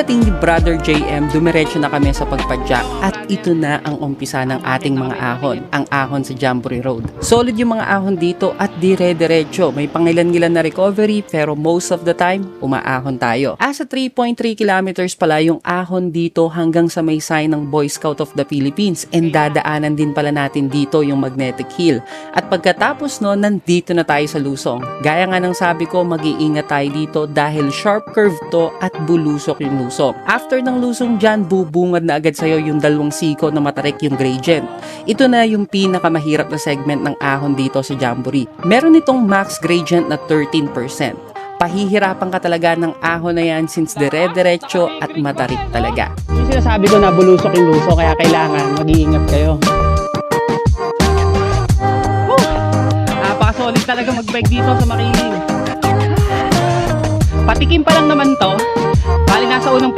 pagdating ni Brother JM, dumiretso na kami sa pagpadyak at ito na ang umpisa ng ating mga ahon, ang ahon sa Jamboree Road. Solid yung mga ahon dito at dire-diretso. May pangilan-ngilan na recovery pero most of the time, umaahon tayo. Asa 3.3 kilometers pala yung ahon dito hanggang sa may sign ng Boy Scout of the Philippines and dadaanan din pala natin dito yung Magnetic Hill. At pagkatapos no, nandito na tayo sa Lusong. Gaya nga ng sabi ko, mag-iingat tayo dito dahil sharp curve to at bulusok yung Lusong. After ng Lusong dyan, bubungad na agad sa'yo yung dalawang siko na matarik yung gradient. Ito na yung pinakamahirap na segment ng ahon dito sa Jamboree. Meron itong max gradient na 13%. Pahihirapan ka talaga ng ahon na yan since dire-diretso at matarik talaga. Yung sinasabi ko na bulusok yung Lusong kaya kailangan mag-iingat kayo. Napaka-solid talaga mag-bike dito sa Makiling. Patikim pa lang naman to. Bali nasa unang